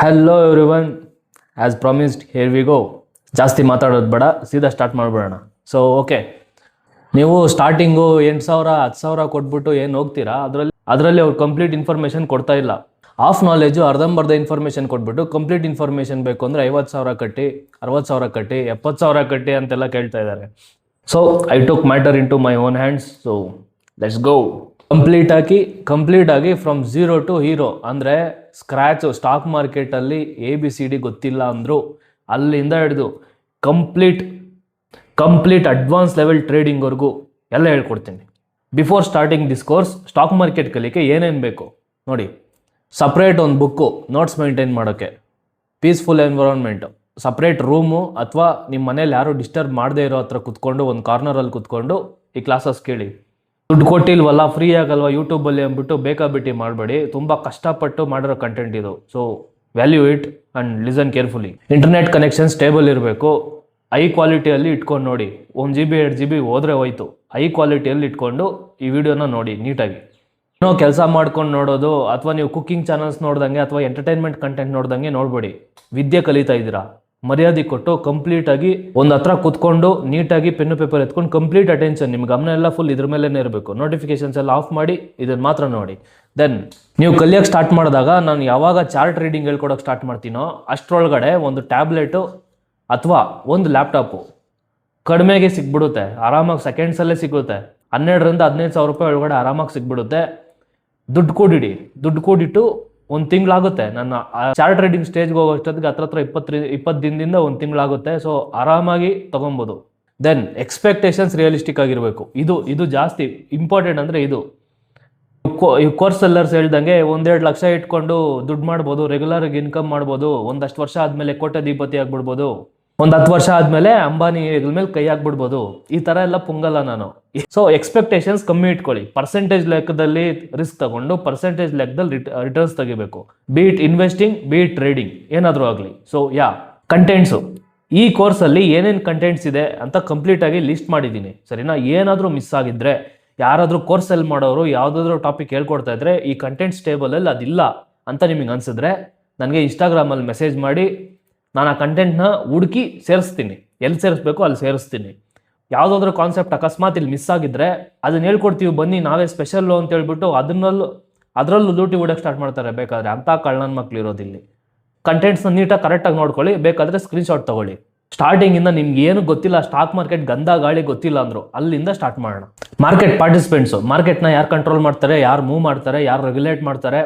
Hello everyone, as promised here we go. ಜಾಸ್ತಿ ಮಾತಾಡೋದು ಬೇಡ, ಸೀದಾ ಸ್ಟಾರ್ಟ್ ಮಾಡಿಬಿಡೋಣ. ಓಕೆ, ನೀವು ಸ್ಟಾರ್ಟಿಂಗು 8,000 10,000 ಕೊಟ್ಬಿಟ್ಟು ಏನು ಹೋಗ್ತೀರಾ, ಅದರಲ್ಲಿ ಅವ್ರು ಕಂಪ್ಲೀಟ್ ಇನ್ಫಾರ್ಮೇಷನ್ ಕೊಡ್ತಾ ಇಲ್ಲ. ಆಫ್ ನಾಲೆಜು ಅರ್ಧಂಬರ್ಧ ಇನ್ಫಾರ್ಮೇಷನ್ ಕೊಟ್ಬಿಟ್ಟು ಕಂಪ್ಲೀಟ್ ಇನ್ಫಾರ್ಮೇಷನ್ ಬೇಕು ಅಂದರೆ 50,000 ಕಟ್ಟಿ, 60,000 ಕಟ್ಟಿ, 70,000 ಕಟ್ಟಿ ಅಂತೆಲ್ಲ ಕೇಳ್ತಾ ಇದ್ದಾರೆ. I took matter into my own hands. Let's go. Complete ಆಗಿ ಫ್ರಮ್ ಝೀರೋ ಟು ಹೀರೋ ಅಂದರೆ ಸ್ಕ್ರ್ಯಾಚು. ಸ್ಟಾಕ್ ಮಾರ್ಕೆಟಲ್ಲಿ ABCD ಗೊತ್ತಿಲ್ಲ ಅಂದರು ಅಲ್ಲಿಂದ ಹಿಡಿದು ಕಂಪ್ಲೀಟ್ ಅಡ್ವಾನ್ಸ್ ಲೆವೆಲ್ ಟ್ರೇಡಿಂಗ್ವರೆಗೂ ಎಲ್ಲ ಹೇಳ್ಕೊಡ್ತೀನಿ. Before starting this course, stock market ಕಲಿಕೆ ಏನೇನು ಬೇಕು ನೋಡಿ. ಸಪ್ರೇಟ್ ಒಂದು ಬುಕ್ಕು, ನೋಟ್ಸ್ ಮೇಂಟೈನ್ ಮಾಡೋಕ್ಕೆ, ಪೀಸ್ಫುಲ್ ಎನ್ವಿರಾನ್ಮೆಂಟು, ಸಪ್ರೇಟ್ ರೂಮು ಅಥವಾ ನಿಮ್ಮ ಮನೇಲಿ ಯಾರು ಡಿಸ್ಟರ್ಬ್ ಮಾಡದೇ ಇರೋ ಹತ್ರ ಕುತ್ಕೊಂಡು ಒಂದು ಕಾರ್ನರಲ್ಲಿ ಕುತ್ಕೊಂಡು ಈ ಕ್ಲಾಸಸ್ ಕೇಳಿ. ದುಡ್ಡು ಕೊಟ್ಟಿಲ್ವಲ್ಲ, ಫ್ರೀ ಆಗಲ್ವಾ ಯೂಟ್ಯೂಬಲ್ಲಿ ಅಂದ್ಬಿಟ್ಟು ಬೇಕಾಬಿಟ್ಟಿ ಮಾಡಬೇಡಿ. ತುಂಬ ಕಷ್ಟಪಟ್ಟು ಮಾಡಿರೋ ಕಂಟೆಂಟ್ ಇದು. Value it and listen carefully. Internet connection stable ಇರಬೇಕು. ಹೈ ಕ್ವಾಲಿಟಿಯಲ್ಲಿ ಇಟ್ಕೊಂಡು ನೋಡಿ. 1 GB 2 GB ಹೋದರೆ ಹೋಯ್ತು. ಹೈ ಕ್ವಾಲಿಟಿಯಲ್ಲಿ ಇಟ್ಕೊಂಡು ಈ ವಿಡಿಯೋನ ನೋಡಿ ನೀಟಾಗಿ. ಕೆಲಸ ಮಾಡ್ಕೊಂಡು ನೋಡೋದು ಅಥವಾ ನೀವು ಕುಕ್ಕಿಂಗ್ ಚಾನಲ್ಸ್ ನೋಡ್ದಂಗೆ ಅಥವಾ ಎಂಟರ್ಟೈನ್ಮೆಂಟ್ ಕಂಟೆಂಟ್ ನೋಡ್ದಂಗೆ ನೋಡ್ಬೇಡಿ. ವಿದ್ಯೆ ಕಲಿತಾ ಇದ್ದೀರಾ, ಮರ್ಯಾದೆ ಕೊಟ್ಟು ಕಂಪ್ಲೀಟಾಗಿ ಒಂದು ಹತ್ರ ಕೂತ್ಕೊಂಡು ನೀಟಾಗಿ ಪೆನ್ನು ಪೇಪರ್ ಎತ್ಕೊಂಡು ಕಂಪ್ಲೀಟ್ ಅಟೆನ್ಷನ್, ನಿಮ್ಮ ಗಮನ ಎಲ್ಲ ಫುಲ್ ಇದ್ರ ಮೇಲೇ ಇರಬೇಕು. ನೋಟಿಫಿಕೇಶನ್ಸ್ ಎಲ್ಲ ಆಫ್ ಮಾಡಿ ಇದನ್ನು ಮಾತ್ರ ನೋಡಿ. ದೆನ್ ನೀವು ಕಲಿಯೋಕ್ಕೆ ಸ್ಟಾರ್ಟ್ ಮಾಡಿದಾಗ, ನಾನು ಯಾವಾಗ ಚಾರ್ಟ್ ರೀಡಿಂಗ್ ಹೇಳ್ಕೊಡೋಕೆ ಸ್ಟಾರ್ಟ್ ಮಾಡ್ತೀನೋ ಅಷ್ಟರೊಳಗಡೆ ಒಂದು ಟ್ಯಾಬ್ಲೆಟು ಅಥವಾ ಒಂದು ಲ್ಯಾಪ್ಟಾಪು ಕಡಿಮೆಗೆ ಸಿಗ್ಬಿಡುತ್ತೆ. ಆರಾಮಾಗಿ ಸೆಕೆಂಡ್ಸಲ್ಲೇ ಸಿಗುತ್ತೆ. 12,000 to 15,000 ರೂಪಾಯಿ ಒಳಗಡೆ ಆರಾಮಾಗಿ ಸಿಗ್ಬಿಡುತ್ತೆ. ದುಡ್ಡು ಕೂಡಿಟ್ಟು 1 ತಿಂಗಳಾಗುತ್ತೆ. ನನ್ನ ಚಾರ್ಟ್ ಟ್ರೇಡಿಂಗ್ ಸ್ಟೇಜ್ಗೆ ಹೋಗೋಷ್ಟೊತ್ತಿಗೆ ಹತ್ರ 20 ದಿನದಿಂದ 1 ತಿಂಗಳಾಗುತ್ತೆ. ಆರಾಮಾಗಿ ತೊಗೊಬೋದು. ದೆನ್ ಎಕ್ಸ್ಪೆಕ್ಟೇಷನ್ಸ್ ರಿಯಲಿಸ್ಟಿಕ್ ಆಗಿರಬೇಕು. ಇದು ಜಾಸ್ತಿ ಇಂಪಾರ್ಟೆಂಟ್. ಅಂದರೆ ಇದು ಕೋರ್ಸ್ ಸೆಲ್ಲರ್ಸ್ ಹೇಳ್ದಂಗೆ 1-2 ಲಕ್ಷ ಇಟ್ಕೊಂಡು ದುಡ್ಡು ಮಾಡ್ಬೋದು, ರೆಗ್ಯುಲರ್ ಇನ್ಕಮ್ ಮಾಡ್ಬೋದು. ಒಂದಷ್ಟು ವರ್ಷ ಆದಮೇಲೆ ಕೋಟ್ಯಾಧಿಪತಿ ಆಗ್ಬಿಡ್ಬೋದು. 10 ವರ್ಷ ಆದಮೇಲೆ ಅಂಬಾನಿ ಮೇಲೆ ಕೈ ಹಾಕ್ಬಿಡ್ಬೋದು. ಈ ಥರ ಎಲ್ಲ ಪುಂಗಲ್ಲ ನಾನು. ಎಕ್ಸ್ಪೆಕ್ಟೇಷನ್ಸ್ ಕಮ್ಮಿ ಇಟ್ಕೊಳ್ಳಿ. ಪರ್ಸೆಂಟೇಜ್ ಲೆಕ್ಕದಲ್ಲಿ ರಿಸ್ಕ್ ತಗೊಂಡು ಪರ್ಸೆಂಟೇಜ್ ಲೆಕ್ಕದಲ್ಲಿ ರಿಟರ್ನ್ಸ್ ತೆಗಿಬೇಕು. ಬೀಟ್ ಇನ್ವೆಸ್ಟಿಂಗ್, ಬೀಟ್ ಟ್ರೇಡಿಂಗ್, ಏನಾದರೂ ಆಗಲಿ. ಕಂಟೆಂಟ್ಸು ಈ ಕೋರ್ಸಲ್ಲಿ ಏನೇನು ಕಂಟೆಂಟ್ಸ್ ಇದೆ ಅಂತ ಕಂಪ್ಲೀಟಾಗಿ ಲಿಸ್ಟ್ ಮಾಡಿದ್ದೀನಿ, ಸರಿನಾ? ಏನಾದರೂ ಮಿಸ್ ಆಗಿದ್ರೆ, ಯಾರಾದರೂ ಕೋರ್ಸ್ ಸೆಲ್ ಮಾಡೋರು ಯಾವುದಾದ್ರೂ ಟಾಪಿಕ್ ಹೇಳ್ಕೊಡ್ತಾ ಇದ್ರೆ ಈ ಕಂಟೆಂಟ್ಸ್ ಟೇಬಲಲ್ಲಿ ಅದಿಲ್ಲ ಅಂತ ನಿಮಗೆ ಅನಿಸಿದ್ರೆ ನನಗೆ ಇನ್ಸ್ಟಾಗ್ರಾಮಲ್ಲಿ ಮೆಸೇಜ್ ಮಾಡಿ, ನಾನು ಆ ಕಂಟೆಂಟ್ನ ಹುಡುಕಿ ಸೇರಿಸ್ತೀನಿ. ಎಲ್ಲಿ ಸೇರಿಸ್ಬೇಕು ಅಲ್ಲಿ ಸೇರಿಸ್ತೀನಿ. ಯಾವುದಾದ್ರೂ ಕಾನ್ಸೆಪ್ಟ್ ಅಕಸ್ಮಾತ್ ಇಲ್ಲಿ ಮಿಸ್ ಆಗಿದ್ರೆ ಅದನ್ನ ಹೇಳ್ಕೊಡ್ತೀವಿ ಬನ್ನಿ, ನಾವೇ ಸ್ಪೆಷಲ್ಲು ಅಂತ ಹೇಳ್ಬಿಟ್ಟು ಅದರಲ್ಲೂ ಲೂಟಿ ಹೊಡೋಕ್ಕೆ ಸ್ಟಾರ್ಟ್ ಮಾಡ್ತಾರೆ. ಬೇಕಾದರೆ ಅಂಥ ಕಳ್ಳನ ಮಕ್ಳು ಇರೋದಿಲ್ಲಿ. ಕಂಟೆಂಟ್ಸ್ನ ನೀಟಾಗಿ ಕರೆಕ್ಟಾಗಿ ನೋಡ್ಕೊಳ್ಳಿ. ಬೇಕಾದರೆ ಸ್ಕ್ರೀನ್ಶಾಟ್ ತೊಗೊಳ್ಳಿ. ಸ್ಟಾರ್ಟಿಂಗಿಂದ ನಿಮ್ಗೆ ಏನು ಗೊತ್ತಿಲ್ಲ, ಸ್ಟಾಕ್ ಮಾರ್ಕೆಟ್ ಗಂಧ ಗಾಳಿ ಗೊತ್ತಿಲ್ಲ ಅಂದರು ಅಲ್ಲಿಂದ ಸ್ಟಾರ್ಟ್ ಮಾಡೋಣ. ಮಾರ್ಕೆಟ್ ಪಾರ್ಟಿಸಿಪೆಂಟ್ಸು, ಮಾರ್ಕೆಟ್ನ ಯಾರು ಕಂಟ್ರೋಲ್ ಮಾಡ್ತಾರೆ, ಯಾರು ಮೂವ್ ಮಾಡ್ತಾರೆ, ಯಾರು ರೆಗ್ಯುಲೇಟ್ ಮಾಡ್ತಾರೆ.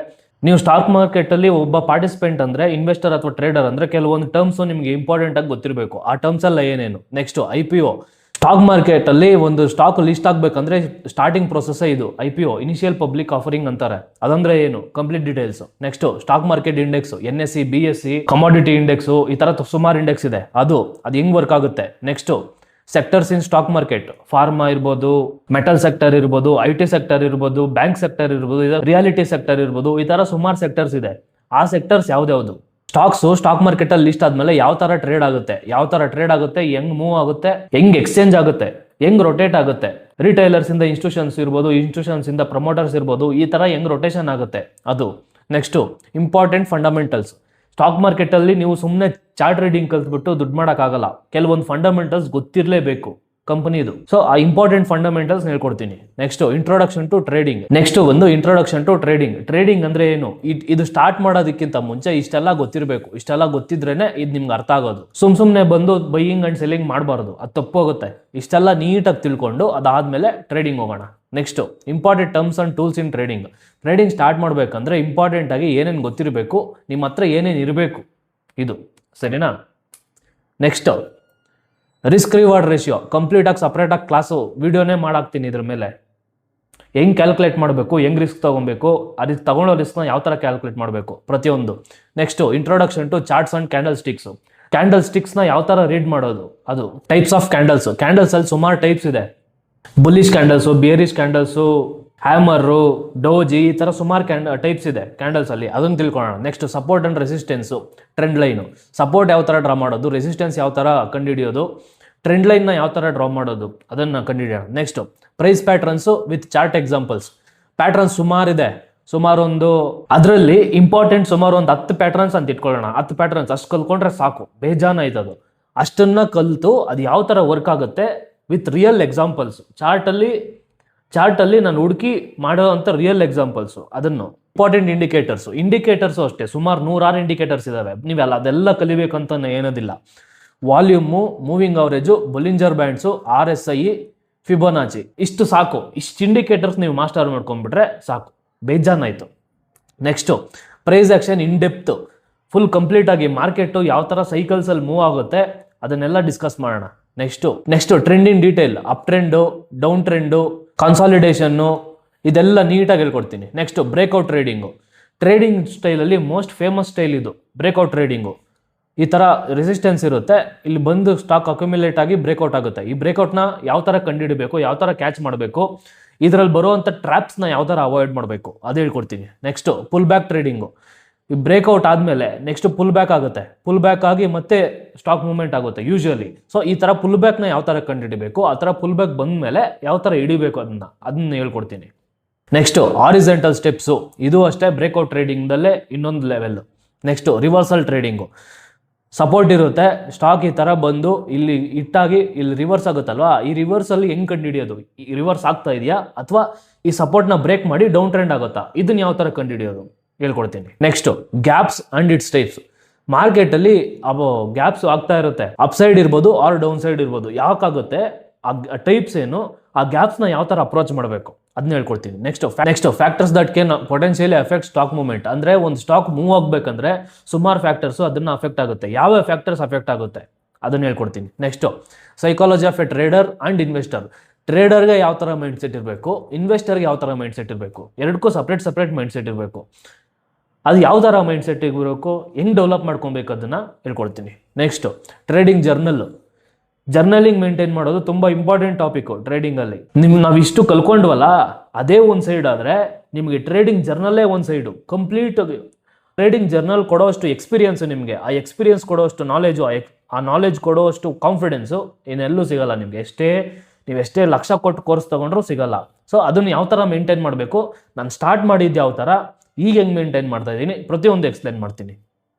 ನೀವು ಸ್ಟಾಕ್ ಮಾರ್ಕೆಟಲ್ಲಿ ಒಬ್ಬ ಪಾರ್ಟಿಸಿಪೆಂಟ್ ಅಂದರೆ, ಇನ್ವೆಸ್ಟರ್ ಅಥವಾ ಟ್ರೇಡರ್ ಅಂದರೆ ಕೆಲವೊಂದು ಟರ್ಮ್ಸು ನಿಮಗೆ ಇಂಪಾರ್ಟೆಂಟಾಗಿ ಗೊತ್ತಿರಬೇಕು. ಆ ಟರ್ಮ್ಸ್ ಎಲ್ಲ ಏನೇನು. Next IPO. ಸ್ಟಾಕ್ ಮಾರ್ಕೆಟಲ್ಲಿ ಒಂದು ಸ್ಟಾಕ್ ಲಿಸ್ಟ್ ಆಗಬೇಕಂದ್ರೆ ಸ್ಟಾರ್ಟಿಂಗ್ ಪ್ರೊಸೆಸ್ಸೇ ಇದು. IPO, ಇನಿಷಿಯಲ್ ಪಬ್ಲಿಕ್ ಆಫರಿಂಗ್ ಅಂತಾರೆ. ಅದಂದರೆ ಏನು, complete details. Next stock market index, NSE, BSE, commodity index, ಈ ಥರ ಸುಮಾರು ಇಂಡೆಕ್ಸ್ ಇದೆ. ಅದು ಹೆಂಗೆ ವರ್ಕ್ ಆಗುತ್ತೆ. ನೆಕ್ಸ್ಟು ಸೆಕ್ಟರ್ಸ್ ಇನ್ ಸ್ಟಾಕ್ ಮಾರ್ಕೆಟ್, ಫಾರ್ಮಾ ಇರ್ಬೋದು, ಮೆಟಲ್ ಸೆಕ್ಟರ್ ಇರ್ಬೋದು, IT ಸೆಕ್ಟರ್ ಇರ್ಬೋದು, ಬ್ಯಾಂಕ್ ಸೆಕ್ಟರ್ ಇರ್ಬೋದು, ರಿಯಾಲಿಟಿ ಸೆಕ್ಟರ್ ಇರ್ಬೋದು. ಈ ಥರ ಸುಮಾರು ಸೆಕ್ಟರ್ಸ್ ಇದೆ. ಆ ಸೆಕ್ಟರ್ಸ್ ಯಾವ್ದು ಸ್ಟಾಕ್ ಮಾರ್ಕೆಟಲ್ಲಿ ಲಿಸ್ಟ್ ಆದಮೇಲೆ ಯಾವ ಥರ ಟ್ರೇಡ್ ಆಗುತ್ತೆ, ಹೆಂಗ್ ಮೂವ್ ಆಗುತ್ತೆ, ಹೆಂಗ್ ಎಕ್ಸ್ಚೇಂಜ್ ಆಗುತ್ತೆ, ಹೆಂಗ್ ರೊಟೇಟ್ ಆಗುತ್ತೆ, ರಿಟೈಲರ್ಸ್ ಇಂದ ಇನ್ಸ್ಟಿಟ್ಯೂಷನ್ಸ್ ಇರ್ಬೋದು, ಇನ್ಸ್ಟಿಟ್ಯೂಷನ್ಸ್ ಇಂದ ಪ್ರಮೋಟರ್ಸ್ ಇರ್ಬೋದು, ಈ ಥರ ಹೆಂಗ್ ರೊಟೇಷನ್ ಆಗುತ್ತೆ ಅದು. Next important fundamentals. ಸ್ಟಾಕ್ ಮಾರ್ಕೆಟಲ್ಲಿ ನೀವು ಸುಮ್ಮನೆ ಚಾರ್ಟ್ ರೀಡಿಂಗ್ ಕಲ್ತ್ಬಿಟ್ಟು ದುಡ್ಡು ಮಾಡೋಕ್ಕಾಗಲ್ಲ. ಕೆಲವೊಂದು ಫಂಡಮೆಂಟಲ್ಸ್ ಗೊತ್ತಿರಲೇಬೇಕು ಕಂಪನಿದು. ಆ ಇಂಪಾರ್ಟೆಂಟ್ ಫಂಡಮೆಂಟಲ್ಸ್ ಹೇಳ್ಕೊಡ್ತೀನಿ. Next introduction to trading. Trading ಅಂದ್ರೆ ಏನು, ಇದು ಸ್ಟಾರ್ಟ್ ಮಾಡೋದಕ್ಕಿಂತ ಮುಂಚೆ ಇಷ್ಟೆಲ್ಲ ಗೊತ್ತಿರಬೇಕು. ಇಷ್ಟೆಲ್ಲ ಗೊತ್ತಿದ್ರೇನೆ ಇದು ನಿಮ್ಗೆ ಅರ್ಥ ಆಗೋದು. ಸುಮ್ಮನೆ ಬಂದು ಬೈಯಿಂಗ್ ಅಂಡ್ ಸೆಲ್ಲಿಂಗ್ ಮಾಡಬಾರ್ದು, ಅದು ತಪ್ಪೋಗುತ್ತೆ. ಇಷ್ಟೆಲ್ಲ ನೀಟಾಗಿ ತಿಳ್ಕೊಂಡು ಅದಾದ್ಮೇಲೆ ಟ್ರೇಡಿಂಗ್ ಹೋಗೋಣ. Next important terms and tools in trading start ಮಾಡಬೇಕಂದ್ರೆ ಇಂಪಾರ್ಟೆಂಟ್ ಆಗಿ ಏನೇನು ಗೊತ್ತಿರಬೇಕು, ನಿಮ್ಮ ಹತ್ರ ಏನೇನು ಇರಬೇಕು, ಇದು ಸರಿನಾ? ನೆಕ್ಸ್ಟ್ ರಿಸ್ಕ್ ರಿವಾರ್ಡ್ ರೇಷಿಯೋ ಕಂಪ್ಲೀಟಾಗಿ ಸಪ್ರೇಟಾಗಿ ಕ್ಲಾಸು ವಿಡಿಯೋನೇ ಮಾಡಾಕ್ತೀನಿ. ಇದ್ರ ಮೇಲೆ ಹೆಂಗೆ ಕ್ಯಾಲ್ಕುಲೇಟ್ ಮಾಡಬೇಕು, ಹೆಂಗೆ ರಿಸ್ಕ್ ತೊಗೊಬೇಕು, ಅದಕ್ಕೆ ತಗೊಳ್ಳೋ ರಿಸ್ಕ್ನ ಯಾವ ಥರ ಕ್ಯಾಲ್ಕುಲೇಟ್ ಮಾಡಬೇಕು ಪ್ರತಿಯೊಂದು. Next introduction to charts and candle ಸ್ಟಿಕ್ಸ್ನ ಯಾವ ಥರ ರೀಡ್ ಮಾಡೋದು, ಅದು ಟೈಪ್ಸ್ ಆಫ್ ಕ್ಯಾಂಡಲ್ಸಲ್ಲಿ ಸುಮಾರು ಟೈಪ್ಸ್ ಇದೆ. Bullish candles, bearish candles, hammer, doji, ಈ ಥರ ಸುಮಾರು ಟೈಪ್ಸ್ ಇದೆ ಕ್ಯಾಂಡಲ್ಸಲ್ಲಿ. ಅದನ್ನು ತಿಳ್ಕೊಳ್ಳೋಣ. Next support and resistance, trend line. ಸಪೋರ್ಟ್ ಯಾವ ಥರ ಡ್ರಾ ಮಾಡೋದು, ರೆಸಿಸ್ಟೆನ್ಸ್ ಯಾವ ಥರ ಕಂಡುಹಿಡಿಯೋದು, ಟ್ರೆಂಡ್ ಲೈನ್ನ ಯಾವ ಥರ ಡ್ರಾ ಮಾಡೋದು, ಅದನ್ನು ಕಂಡುಹಿಡಿಯೋಣ. Next price patterns with chart examples. Patterns ಸುಮಾರಿದೆ. ಸುಮಾರು ಅದರಲ್ಲಿ ಇಂಪಾರ್ಟೆಂಟ್ ಸುಮಾರು 10 ಪ್ಯಾಟ್ರನ್ಸ್ ಅಂತ ಇಟ್ಕೊಳ್ಳೋಣ. 10 ಪ್ಯಾಟ್ರನ್ಸ್ ಅಷ್ಟು ಕಲ್ತ್ಕೊಂಡ್ರೆ ಸಾಕು, ಬೇಜಾನ ಐತದು. ಅಷ್ಟನ್ನ ಕಲಿತು ಅದು ಯಾವ ಥರ ವರ್ಕ್ ಆಗುತ್ತೆ ವಿತ್ ರಿಯಲ್ ಎಕ್ಸಾಂಪಲ್ಸ್. ಚಾರ್ಟಲ್ಲಿ ನಾನು ಹುಡುಕಿ ಮಾಡೋ ಅಂಥ ರಿಯಲ್ ಎಕ್ಸಾಂಪಲ್ಸು, ಅದನ್ನು ಇಂಡಿಕೇಟರ್ಸು ಅಷ್ಟೇ ಸುಮಾರು 106 ಇಂಡಿಕೇಟರ್ಸ್ ಇದಾವೆ. ನೀವೆಲ್ಲ ಅದೆಲ್ಲ ಕಲಿಬೇಕಂತ ಏನೋದಿಲ್ಲ. Volume, moving average, Bollinger bands, RSI, Fibonacci, ಇಷ್ಟು ಸಾಕು. ಇಷ್ಟು ಇಂಡಿಕೇಟರ್ಸ್ ನೀವು ಮಾಸ್ಟರ್ ಮಾಡ್ಕೊಂಡ್ಬಿಟ್ರೆ ಸಾಕು, ಬೇಜಾನಾಯಿತು. Next price action in depth, full complete ಆಗಿ ಮಾರ್ಕೆಟು ಯಾವ ಥರ ಸೈಕಲ್ಸಲ್ಲಿ ಮೂವ್ ಆಗುತ್ತೆ ಅದನ್ನೆಲ್ಲ ಡಿಸ್ಕಸ್ ಮಾಡೋಣ. Next trend in detail, up trend, down trend, consolidation, ಇದೆಲ್ಲ ನೀಟಾಗಿ ಹೇಳ್ಕೊಡ್ತೀನಿ. ನೆಕ್ಸ್ಟು ಬ್ರೇಕ್ಔಟ್ ಟ್ರೇಡಿಂಗ್ ಸ್ಟೈಲಲ್ಲಿ ಮೋಸ್ಟ್ ಫೇಮಸ್ ಸ್ಟೈಲ್ ಇದು ಬ್ರೇಕ್ಔಟ್ ಟ್ರೇಡಿಂಗು. ಈ ಥರ ರೆಸಿಸ್ಟೆನ್ಸ್ ಇರುತ್ತೆ, ಇಲ್ಲಿ ಬಂದು ಸ್ಟಾಕ್ ಅಕ್ಯುಮುಲೇಟ್ ಆಗಿ ಬ್ರೇಕ್ಔಟ್ ಆಗುತ್ತೆ. ಈ ಬ್ರೇಕ್ಔಟ್ನ ಯಾವ ಥರ ಕಂಡುಹಿಡಬೇಕು, ಯಾವ ಥರ ಕ್ಯಾಚ್ ಮಾಡಬೇಕು, ಇದರಲ್ಲಿ ಬರುವಂಥ ಟ್ರ್ಯಾಪ್ಸ್ನ ಯಾವ ಥರ ಅವಾಯ್ಡ್ ಮಾಡಬೇಕು ಅದು ಹೇಳ್ಕೊಡ್ತೀನಿ. ನೆಕ್ಸ್ಟು ಪುಲ್ ಬ್ಯಾಕ್ ಟ್ರೇಡಿಂಗು, ಈ ಬ್ರೇಕ್ಔಟ್ ಆದಮೇಲೆ ನೆಕ್ಸ್ಟ್ ಪುಲ್ ಬ್ಯಾಕ್ ಆಗುತ್ತೆ, ಪುಲ್ ಬ್ಯಾಕ್ ಆಗಿ ಮತ್ತೆ ಸ್ಟಾಕ್ ಮೂವ್ಮೆಂಟ್ ಆಗುತ್ತೆ ಯೂಶುವಲಿ. ಸೊ ಈ ಥರ ಪುಲ್ ಬ್ಯಾಕ್ನ ಯಾವ ಥರ ಕಂಡುಹಿಡಬೇಕು, ಆ ಥರ ಪುಲ್ ಬ್ಯಾಕ್ ಬಂದ ಮೇಲೆ ಯಾವ ಥರ ಹಿಡಿಬೇಕು ಅದನ್ನ ಹೇಳ್ಕೊಡ್ತೀನಿ. ನೆಕ್ಸ್ಟು ಹಾರಿಜಾಂಟಲ್ ಸ್ಟೆಪ್ಸು, ಇದು ಅಷ್ಟೇ ಬ್ರೇಕ್ಔಟ್ ಟ್ರೇಡಿಂಗ್ದಲ್ಲೇ ಇನ್ನೊಂದು level. Next reversal trading, support ಇರುತ್ತೆ, ಸ್ಟಾಕ್ ಈ ಥರ ಬಂದು ಇಲ್ಲಿ ಹಿಟ್ಟಾಗಿ ಇಲ್ಲಿ ರಿವರ್ಸ್ ಆಗುತ್ತಲ್ವಾ, ಈ ರಿವರ್ಸಲ್ಲಿ ಹೆಂಗೆ ಕಂಡುಹಿಡಿಯೋದು, ಈ ರಿವರ್ಸ್ ಆಗ್ತಾ ಇದೆಯಾ ಅಥವಾ ಈ ಸಪೋರ್ಟ್ನ ಬ್ರೇಕ್ ಮಾಡಿ ಡೌನ್ ಟ್ರೆಂಡ್ ಆಗುತ್ತಾ, ಇದನ್ನ ಯಾವ ಥರ ಕಂಡುಹಿಡಿಯೋದು ಹೇಳ್ಕೊಡ್ತೀನಿ. Next gaps and its types, ಮಾರ್ಕೆಟಲ್ಲಿ ಅವು ಗ್ಯಾಪ್ಸ್ ಆಗ್ತಾ ಇರುತ್ತೆ, ಅಪ್ ಸೈಡ್ ಇರ್ಬೋದು ಆರ್ ಡೌನ್ ಸೈಡ್ ಇರ್ಬೋದು. ಯಾಕಾಗುತ್ತೆ ಆ ಟೈಪ್ಸ್ ಏನು, ಆ ಗ್ಯಾಪ್ಸ್ನ ಯಾವ ಥರ ಅಪ್ರೋಚ್ ಮಾಡಬೇಕು ಅದನ್ನ ಹೇಳ್ಕೊಡ್ತೀನಿ. Next factors that can potentially affect stock movement, ಅಂದರೆ ಒಂದು ಸ್ಟಾಕ್ ಮೂವ್ ಆಗಬೇಕಂದ್ರೆ ಸುಮಾರು ಫ್ಯಾಕ್ಟರ್ಸು ಅದನ್ನು ಅಫೆಕ್ಟ್ ಆಗುತ್ತೆ. ಯಾವ ಫ್ಯಾಕ್ಟರ್ಸ್ ಅಫೆಕ್ಟ್ ಆಗುತ್ತೆ ಅದನ್ನು ಹೇಳ್ಕೊಡ್ತೀನಿ. Next psychology of a trader and investor, ಟ್ರೇಡರ್ಗೆ ಯಾವ ಥರ ಮೈಂಡ್ ಸೆಟ್ ಇರಬೇಕು, ಇನ್ವೆಸ್ಟರ್ಗೆ ಯಾವ ಥರ ಮೈಂಡ್ ಸೆಟ್ ಇರಬೇಕು, ಎರಡಕ್ಕೂ ಸಪ್ರೇಟ್ ಮೈಂಡ್ ಸೆಟ್ ಇರಬೇಕು. ಅದು ಯಾವ ಥರ ಮೈಂಡ್ ಸೆಟ್ ಇರಬೇಕು, ಹೆಂಗೆ ಡೆವಲಪ್ ಮಾಡ್ಕೊಬೇಕು ಅದನ್ನು ಹೇಳ್ಕೊಡ್ತೀನಿ. ನೆಕ್ಸ್ಟು ಟ್ರೇಡಿಂಗ್ ಜರ್ನಲಿಂಗ್ ಮೇಂಟೈನ್ ಮಾಡೋದು ತುಂಬ ಇಂಪಾರ್ಟೆಂಟ್ ಟಾಪಿಕ್ಕು ಟ್ರೇಡಿಂಗಲ್ಲಿ. ನಾವು ಇಷ್ಟು ಕಲ್ಕೊಂಡ್ವಲ್ಲ ಅದೇ ಒಂದು ಸೈಡ್ ಆದರೆ ನಿಮಗೆ ಟ್ರೇಡಿಂಗ್ ಜರ್ನಲ್ಲೇ ಒಂದು ಸೈಡು ಕಂಪ್ಲೀಟ್. ಟ್ರೇಡಿಂಗ್ ಜರ್ನಲ್ ಕೊಡೋಷ್ಟು ಎಕ್ಸ್ಪೀರಿಯನ್ಸು ನಿಮಗೆ, ಆ ಎಕ್ಸ್ಪೀರಿಯನ್ಸ್ ಕೊಡೋಷ್ಟು ನಾಲೆಜು, ಆ ನಾಲೆಜ್ ಕೊಡೋಷ್ಟು ಕಾನ್ಫಿಡೆನ್ಸು ಇನ್ನೆಲ್ಲೂ ಸಿಗೋಲ್ಲ ನಿಮಗೆ. ನೀವೆಷ್ಟೇ ಲಕ್ಷ ಕೊಟ್ಟು ಕೋರ್ಸ್ ತೊಗೊಂಡ್ರೂ ಸಿಗೋಲ್ಲ. ಸೊ ಅದನ್ನು ಯಾವ ಥರ ಮೇಂಟೈನ್ ಮಾಡಬೇಕು, ನಾನು ಸ್ಟಾರ್ಟ್ ಮಾಡಿದ್ದು ಯಾವ ಥರ, ಈಗ ಹೆಂಗೆ ಮೇಂಟೈನ್ ಮಾಡ್ತಾ ಇದ್ದೀನಿ, ಪ್ರತಿಯೊಂದು ಎಕ್ಸ್ಪ್ಲೇನ್ ಮಾಡ್ತೀನಿ.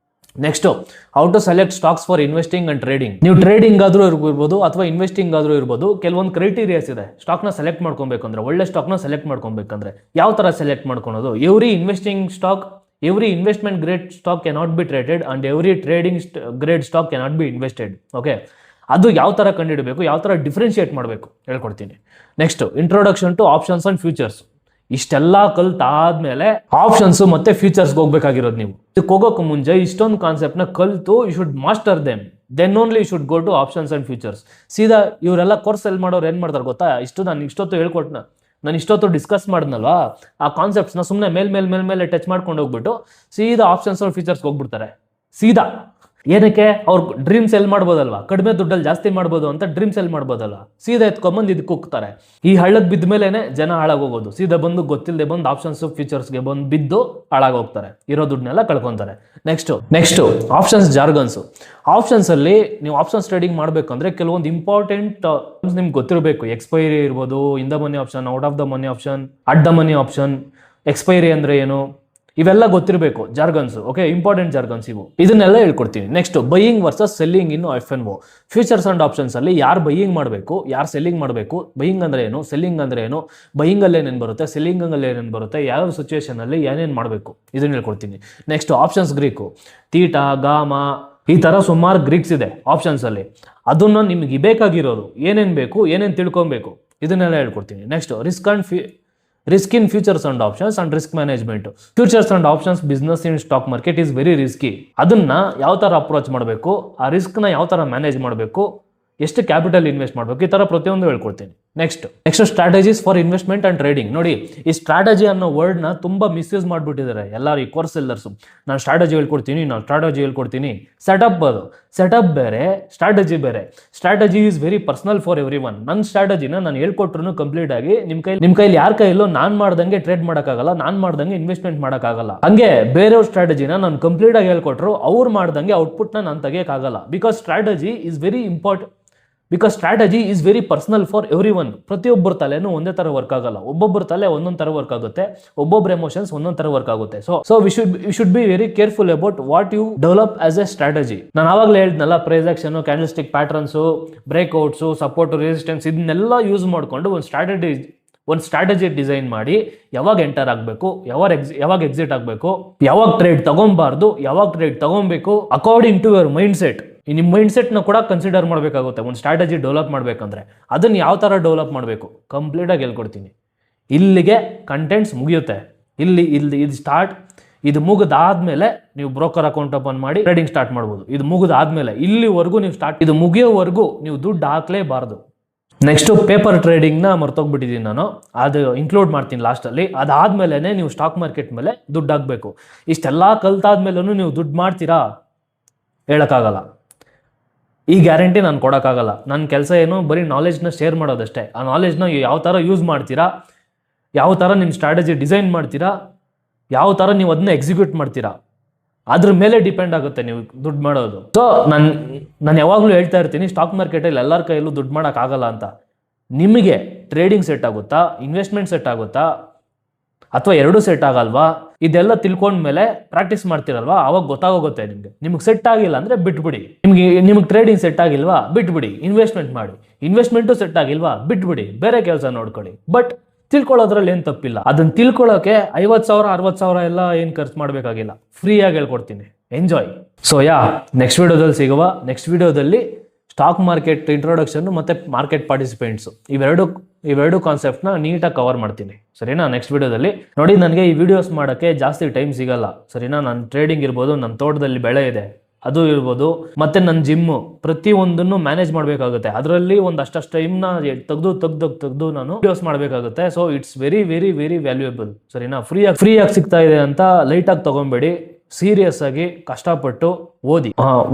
Next how to select stocks for investing and trading. ನೀವು ಟ್ರೇಡಿಂಗ್ ಆದರೂ ಇರ್ಬೋದು ಅಥವಾ ಇನ್ವೆಸ್ಟಿಂಗ್ ಆದರೂ ಇರ್ಬೋದು, ಕೆಲವೊಂದು ಕ್ರೈಟೀರಿಯಾಸ್ ಇದೆ. ಸ್ಟಾಕ್ನ ಸೆಲೆಕ್ಟ್ ಮಾಡ್ಕೊಬೇಕಂದ್ರೆ, ಒಳ್ಳೆ ಸ್ಟಾಕ್ನ ಸೆಲೆಕ್ಟ್ ಮಾಡ್ಕೊಬೇಕಂದ್ರೆ ಯಾವ ಥರ ಸೆಲೆಕ್ಟ್ ಮಾಡ್ಕೊಳೋದು. Every investment grade stock cannot be traded and every trading grade stock cannot be invested. Okay, ಅದು ಯಾವ ಥರ ಕಂಡುಹಿಡಬೇಕು, ಯಾವ ಥರ ಡಿಫ್ರೆನ್ಶಿಯೇಟ್ ಮಾಡಬೇಕು ಹೇಳ್ಕೊಡ್ತೀನಿ. Next introduction to options and futures. ಇಷ್ಟೆಲ್ಲ ಕಲ್ತಾದ್ಮೇಲೆ ಆಪ್ಷನ್ಸು ಮತ್ತೆ ಫ್ಯೂಚರ್ಸ್ಗೆ ಹೋಗ್ಬೇಕಾಗಿರೋದು. ನೀವು ಇದಕ್ಕೆ ಹೋಗೋಕೆ ಮುಂಚೆ ಇಷ್ಟೊಂದು ಕಾನ್ಸೆಪ್ಟ್ನ ಕಲಿತು you should master then only you should go to options and futures. ಸೀದಾ ಇವರೆಲ್ಲ ಕೋರ್ಸ್ ಎಲ್ಲಿ ಮಾಡೋರು ಏನು ಮಾಡ್ತಾರೆ ಗೊತ್ತಾ, ನಾನು ಇಷ್ಟೊತ್ತು ಡಿಸ್ಕಸ್ ಮಾಡಿದ್ನಲ್ವಾ ಆ ಕಾನ್ಸೆಪ್ಟ್ಸ್ನ ಸುಮ್ಮನೆ ಮೇಲೆ ಟಚ್ ಮಾಡ್ಕೊಂಡು ಹೋಗ್ಬಿಟ್ಟು ಸೀದಾ ಆಪ್ಷನ್ಸ್ ಅಂಡ್ ಫ್ಯೂಚರ್ಸ್ಗೆ ಹೋಗ್ಬಿಡ್ತಾರೆ ಸೀದಾ. ಏನಕ್ಕೆ, ಅವ್ರು ಡ್ರೀಮ್ ಸೆಲ್ ಮಾಡ್ಬೋದಲ್ವಾ, ಕಡಿಮೆ ದುಡ್ಡಲ್ಲಿ ಜಾಸ್ತಿ ಮಾಡ್ಬೋದು ಅಂತ ಡ್ರೀಮ್ ಸೆಲ್ ಮಾಡ್ಬೋದಲ್ಲ, ಸೀದಾ ಎತ್ಕೊಂಬಂದು ಇದಕ್ಕೆ ಹೋಗ್ತಾರೆ. ಈ ಹಳ್ಳಕ್ಕೆ ಬಿದ್ದ ಮೇಲೇನೆ ಜನ ಹಾಳಾಗೋಗೋದು. ಸೀದಾ ಬಂದು ಗೊತ್ತಿಲ್ಲದೆ ಬಂದು ಆಪ್ಷನ್ಸ್ ಫ್ಯೂಚರ್ಸ್ಗೆ ಬಂದು ಬಿದ್ದು ಹಾಳಾಗೋಗ್ತಾರೆ, ಇರೋ ದುಡ್ಡನ್ನೆಲ್ಲ ಕಳ್ಕೊತಾರೆ. Next options ಜಾರ್ಗನ್ಸು. ಆಪ್ಷನ್ಸಲ್ಲಿ ನೀವು ಆಪ್ಷನ್ಸ್ ಟ್ರೇಡಿಂಗ್ ಮಾಡಬೇಕಂದ್ರೆ ಕೆಲವೊಂದು ಇಂಪಾರ್ಟೆಂಟ್ ನಿಮ್ಗೆ ಗೊತ್ತಿರಬೇಕು. ಎಕ್ಸ್ಪೈರಿ ಇರ್ಬೋದು, in the money option, out of the money option, at the money option, expiry ಅಂದರೆ ಏನು, ಇವೆಲ್ಲ ಗೊತ್ತಿರಬೇಕು ಜಾರ್ಗನ್ಸ್. ಓಕೆ, ಇಂಪಾರ್ಟೆಂಟ್ ಜಾರ್ಗನ್ಸ್ ಇವು, ಇದನ್ನೆಲ್ಲ ಹೇಳ್ಕೊಡ್ತೀನಿ. ನೆಕ್ಸ್ಟ್ ಬೈಯಿಂಗ್ ವರ್ಸಸ್ ಸೆಲ್ಲಿಂಗ್ ಇನ್ನು FNO. ಫ್ಯೂಚರ್ಸ್ ಅಂಡ್ ಆಪ್ಷನ್ಸ್ ಅಲ್ಲಿ ಯಾರು ಬೈಯಿಂಗ್ ಮಾಡಬೇಕು, ಯಾರು ಸೆಲ್ಲಿಂಗ್ ಮಾಡಬೇಕು, ಬೈಯಿಂಗ್ ಅಂದ್ರೆ ಏನು, ಸೆಲ್ಲಿಂಗ್ ಅಂದ್ರೆ ಏನು, ಬೈಯಿಂಗ್ ಅಲ್ಲಿ ಏನೇನು ಬರುತ್ತೆ, ಸೆಲ್ಲಿಂಗ್ ಅಲ್ಲಿ ಏನೇನು ಬರುತ್ತೆ, ಯಾವ ಸಿಚುವೇಶನ್ ಅಲ್ಲಿ ಏನೇನು ಮಾಡಬೇಕು ಇದನ್ನ ಹೇಳ್ಕೊಡ್ತೀನಿ. Next options Greek, theta, gamma, ಈ ಥರ ಸುಮಾರು ಗ್ರೀಕ್ಸ್ ಇದೆ ಆಪ್ಷನ್ಸ್ ಅಲ್ಲಿ. ಅದನ್ನ ನಿಮ್ಗೆ ಬೇಕಾಗಿರೋದು ಏನೇನು ಬೇಕು, ಏನೇನು ತಿಳ್ಕೊಬೇಕು ಇದನ್ನೆಲ್ಲ ಹೇಳ್ಕೊಡ್ತೀನಿ. Next risk in futures and options and risk management. Futures and options business in stock market is very risky. ಅದನ್ನ ಯಾವ ಥರ ಅಪ್ರೋಚ್ ಮಾಡಬೇಕು, ಆ ರಿಸ್ಕ್ನ ಯಾವ ಥರ ಮ್ಯಾನೇಜ್ ಮಾಡಬೇಕು, ಎಷ್ಟು ಕ್ಯಾಪಿಟಲ್ ಇನ್ವೆಸ್ಟ್ ಮಾಡಬೇಕು, ಈ ಥರ ಪ್ರತಿಯೊಂದು ಹೇಳ್ಕೊಡ್ತೀನಿ. Next strategies for investment and trading. ನೋಡಿ, ಈ ಸ್ಟ್ರಾಟಜಿ ಅನ್ನೋ ವರ್ಡ್ನ ತುಂಬ ಮಿಸ್ಯೂಸ್ ಮಾಡಿಬಿಟ್ಟಿದ್ದಾರೆ ಎಲ್ಲರೂ, ಈ ಕೋರ್ಸ್ ಎಲ್ಲರ್ಸು. ನಾನು ಸ್ಟ್ರಾಟಜಿ ಹೇಳ್ಕೊಡ್ತೀನಿ. ಸೆಟಪ್ ಬೇರೆ, ಸ್ಟ್ರಾಟಜಿ ಬೇರೆ. Strategy is very personal for every one. ನನ್ನ ಸ್ಟ್ರಾಟಜಿನ ನಾನು ಹೇಳ್ಕೊಟ್ರು ಕಂಪ್ಲೀಟ್ ಆಗಿ ನಿಮ್ಮ ಕೈಲಿ ಯಾರ ಕೈಯಲ್ಲೋ ನಾನು ಮಾಡ್ದಂಗೆ ಟ್ರೇಡ್ ಮಾಡೋಕ್ಕಾಗಲ್ಲ, ನಾನು ಮಾಡ್ದಂಗೆ ಇನ್ವೆಸ್ಟ್ಮೆಂಟ್ ಮಾಡೋಕ್ಕಾಗಲ್ಲ. ಹಂಗೆ ಬೇರೆಯವ್ರ ಸ್ಟ್ರಾಟಜಿನ ನಾನು ಕಂಪ್ಲೀಟ್ ಆಗಿ ಹೇಳ್ಕೊಟ್ರು ಅವ್ರು ಮಾಡ್ದಂಗೆ ಔಟ್ಪುಟ್ನ ನಾನು ತೆಗಿಯೋಕ್ಕಾಗಲ್ಲ. Because strategy is very important. Because strategy is very personal for everyone. ಪ್ರತಿಯೊಬ್ಬರ ತಲೆನೂ ಒಂದೇ ಥರ ವರ್ಕ್ ಆಗಲ್ಲ. ಒಬ್ಬೊಬ್ಬರ ತಲೆ ಒಂದೊಂದು ಥರ ವರ್ಕ್ ಆಗುತ್ತೆ, ಒಬ್ಬೊಬ್ಬರ ಎಮೋಷನ್ಸ್ ಒಂದೊಂದು ಥರ ವರ್ಕ್ ಆಗುತ್ತೆ. So we should be very careful about what you develop as a strategy. ನಾನು ಆವಾಗಲೇ ಹೇಳಿದ್ನಲ್ಲ, price action, candlestick patterns, breakouts, support, resistance ಇದನ್ನೆಲ್ಲ ಯೂಸ್ ಮಾಡಿಕೊಂಡು ಒಂದು ಸ್ಟ್ರಾಟಜಿ ಡಿಸೈನ್ ಮಾಡಿ ಯಾವಾಗ ಎಂಟರ್ ಆಗಬೇಕು, ಯಾವಾಗ ಎಕ್ಸಿಟ್ ಆಗಬೇಕು, ಯಾವಾಗ ಟ್ರೇಡ್ ತಗೊಬಾರ್ದು, ಯಾವಾಗ ಟ್ರೇಡ್ ತಗೊಬೇಕು, according to your mindset. ನಿಮ್ಮ ಮೈಂಡ್ ಸೆಟ್ನ ಕೂಡ ಕನ್ಸಿಡರ್ ಮಾಡಬೇಕಾಗುತ್ತೆ ಒಂದು ಸ್ಟ್ರಾಟಜಿ ಡೆವಲಪ್ ಮಾಡಬೇಕಂದ್ರೆ. ಅದನ್ನು ಯಾವ ಥರ ಡೆವಲಪ್ ಮಾಡಬೇಕು ಕಂಪ್ಲೀಟಾಗಿ ಹೇಳ್ಕೊಡ್ತೀನಿ. ಇಲ್ಲಿಗೆ ಕಂಟೆಂಟ್ಸ್ ಮುಗಿಯುತ್ತೆ. ಇದು ಸ್ಟಾರ್ಟ್. ಇದು ಮುಗಿದಾದ್ಮೇಲೆ ನೀವು ಬ್ರೋಕರ್ ಅಕೌಂಟ್ ಓಪನ್ ಮಾಡಿ ಟ್ರೇಡಿಂಗ್ ಸ್ಟಾರ್ಟ್ ಮಾಡ್ಬೋದು. ಇದು ಮುಗಿದಾದ್ಮೇಲೆ ಇಲ್ಲಿವರೆಗೂ ನೀವು ಇದು ಮುಗಿಯೋವರೆಗೂ ನೀವು ದುಡ್ಡು ಹಾಕಲೇಬಾರ್ದು. ನೆಕ್ಸ್ಟು ಪೇಪರ್ ಟ್ರೇಡಿಂಗ್ನ ಮರ್ತೋಗ್ಬಿಟ್ಟಿದ್ದೀನಿ ನಾನು, ಅದು ಇನ್ಕ್ಲೂಡ್ ಮಾಡ್ತೀನಿ ಲಾಸ್ಟಲ್ಲಿ. ಅದಾದಮೇಲೆ ನೀವು ಸ್ಟಾಕ್ ಮಾರ್ಕೆಟ್ ಮೇಲೆ ದುಡ್ಡು ಹಾಕಬೇಕು. ಇಷ್ಟೆಲ್ಲ ಕಲ್ತಾದ್ಮೇಲೂ ನೀವು ದುಡ್ಡು ಮಾಡ್ತೀರಾ ಹೇಳೋಕ್ಕಾಗಲ್ಲ. ಈ ಗ್ಯಾರಂಟಿ ನಾನು ಕೊಡೋಕ್ಕಾಗಲ್ಲ. ನನ್ನ ಕೆಲಸ ಏನು, ಬರೀ ನಾಲೆಜ್ನ ಶೇರ್ ಮಾಡೋದಷ್ಟೇ. ಆ ನಾಲೆಜ್ನ ಯಾವ ಥರ ಯೂಸ್ ಮಾಡ್ತೀರಾ, ಯಾವ ಥರ ನಿಮ್ಮ ಸ್ಟ್ರಾಟಜಿ ಡಿಸೈನ್ ಮಾಡ್ತೀರಾ, ಯಾವ ಥರ ನೀವು ಅದನ್ನ ಎಕ್ಸಿಕ್ಯೂಟ್ ಮಾಡ್ತೀರಾ, ಅದ್ರ ಮೇಲೆ ಡಿಪೆಂಡ್ ಆಗುತ್ತೆ ನೀವು ದುಡ್ಡು ಮಾಡೋದು. ಸೊ ನಾನು ಯಾವಾಗಲೂ ಹೇಳ್ತಾ ಇರ್ತೀನಿ, ಸ್ಟಾಕ್ ಮಾರ್ಕೆಟಲ್ಲಿ ಎಲ್ಲರ ಕೈಯಲ್ಲೂ ದುಡ್ಡು ಮಾಡೋಕ್ಕಾಗಲ್ಲ ಅಂತ. ನಿಮಗೆ ಟ್ರೇಡಿಂಗ್ ಸೆಟ್ ಆಗುತ್ತಾ, ಇನ್ವೆಸ್ಟ್ಮೆಂಟ್ ಸೆಟ್ ಆಗುತ್ತಾ, ಅಥವಾ ಎರಡೂ ಸೆಟ್ ಆಗಲ್ವಾ, ಇದೆಲ್ಲ ತಿಳ್ಕೊಂಡ್ಮೇಲೆ ಪ್ರಾಕ್ಟೀಸ್ ಮಾಡ್ತಿರಲ್ವಾ, ಅವಾಗ ಗೊತ್ತಾಗೋಗುತ್ತೆ ನಿಮ್ಗೆ ಸೆಟ್ ಆಗಿಲ್ಲ ಅಂದರೆ ಬಿಟ್ಬಿಡಿ. ನಿಮ್ಗೆ ಟ್ರೇಡಿಂಗ್ ಸೆಟ್ ಆಗಿಲ್ವಾ ಬಿಟ್ಬಿಡಿ, ಇನ್ವೆಸ್ಟ್ಮೆಂಟ್ ಮಾಡಿ. ಇನ್ವೆಸ್ಟ್ಮೆಂಟು ಸೆಟ್ ಆಗಿಲ್ವಾ ಬಿಟ್ಬಿಡಿ, ಬೇರೆ ಕೆಲಸ ನೋಡ್ಕೊಳ್ಳಿ. ಬಟ್ ತಿಳ್ಕೊಳ್ಳೋದ್ರಲ್ಲಿ ಏನು ತಪ್ಪಿಲ್ಲ. ಅದನ್ನು ತಿಳ್ಕೊಳ್ಳೋಕೆ 50,000 60,000 ಎಲ್ಲ ಏನು ಖರ್ಚು ಮಾಡಬೇಕಾಗಿಲ್ಲ. ಫ್ರೀಯಾಗಿ ಹೇಳ್ಕೊಡ್ತೀನಿ, ಎಂಜಾಯ್. ಸೊ ನೆಕ್ಸ್ಟ್ ವಿಡಿಯೋದಲ್ಲಿ ಸಿಗುವ. ನೆಕ್ಸ್ಟ್ ವಿಡಿಯೋದಲ್ಲಿ ಸ್ಟಾಕ್ ಮಾರ್ಕೆಟ್ ಇಂಟ್ರೊಡಕ್ಷನ್ ಮತ್ತು ಮಾರ್ಕೆಟ್ ಪಾರ್ಟಿಸಿಪೆಂಟ್ಸು ಇವೆರಡು ಕಾನ್ಸೆಪ್ಟ್ನ ನೀಟಾಗಿ ಕವರ್ ಮಾಡ್ತೀನಿ, ಸರಿನಾ? ನೆಕ್ಸ್ಟ್ ವಿಡಿಯೋದಲ್ಲಿ ನೋಡಿ. ನನಗೆ ಈ ವಿಡಿಯೋಸ್ ಮಾಡೋಕ್ಕೆ ಜಾಸ್ತಿ ಟೈಮ್ ಸಿಗಲ್ಲ, ಸರಿನಾ? ನನ್ನ ಟ್ರೇಡಿಂಗ್ ಇರ್ಬೋದು, ನನ್ನ ತೋಟದಲ್ಲಿ ಬೆಳೆ ಇದೆ ಅದು ಇರ್ಬೋದು, ಮತ್ತು ನನ್ನ ಜಿಮ್ಮು, ಪ್ರತಿಯೊಂದನ್ನು ಮ್ಯಾನೇಜ್ ಮಾಡಬೇಕಾಗುತ್ತೆ. ಅದರಲ್ಲಿ ಒಂದಷ್ಟು ಟೈಮ್ನ ತೆಗೆದು ನಾನು ವಿಡಿಯೋಸ್ ಮಾಡಬೇಕಾಗುತ್ತೆ. So it's very very very valuable, ಸರಿನಾ? ಫ್ರೀಯಾಗಿ ಸಿಗ್ತಾ ಇದೆ ಅಂತ ಲೈಟಾಗಿ ತೊಗೊಬೇಡಿ. ಸೀರಿಯಸ್ ಆಗಿ ಕಷ್ಟಪಟ್ಟು ಓದಿ.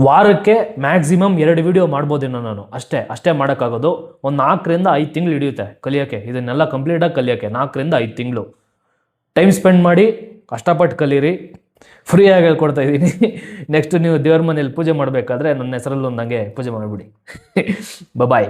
ವಾರಕ್ಕೆ ಮ್ಯಾಕ್ಸಿಮಮ್ 2 ವಿಡಿಯೋ ಮಾಡ್ಬೋದೇನೋ ನಾನು, ಅಷ್ಟೇ ಮಾಡೋಕ್ಕಾಗೋದು. ಒಂದು 4 ರಿಂದ 5 ತಿಂಗಳು ಹಿಡಿಯುತ್ತೆ ಕಲಿಯೋಕ್ಕೆ. ಇದನ್ನೆಲ್ಲ ಕಂಪ್ಲೀಟಾಗಿ ಕಲಿಯೋಕ್ಕೆ 4 ರಿಂದ 5 ತಿಂಗಳು ಟೈಮ್ ಸ್ಪೆಂಡ್ ಮಾಡಿ ಕಷ್ಟಪಟ್ಟು ಕಲೀರಿ. ಫ್ರೀಯಾಗಿ ಹೇಳ್ಕೊಡ್ತಾ ಇದ್ದೀನಿ. ನೆಕ್ಸ್ಟ್ ನೀವು ದೇವ್ರ ಮನೇಲಿ ಪೂಜೆ ಮಾಡಬೇಕಾದ್ರೆ ನನ್ನ ಹೆಸರಲ್ಲಿ ಒಂದಂಗೆ ಪೂಜೆ ಮಾಡಿಬಿಡಿ. ಬಾಯ್.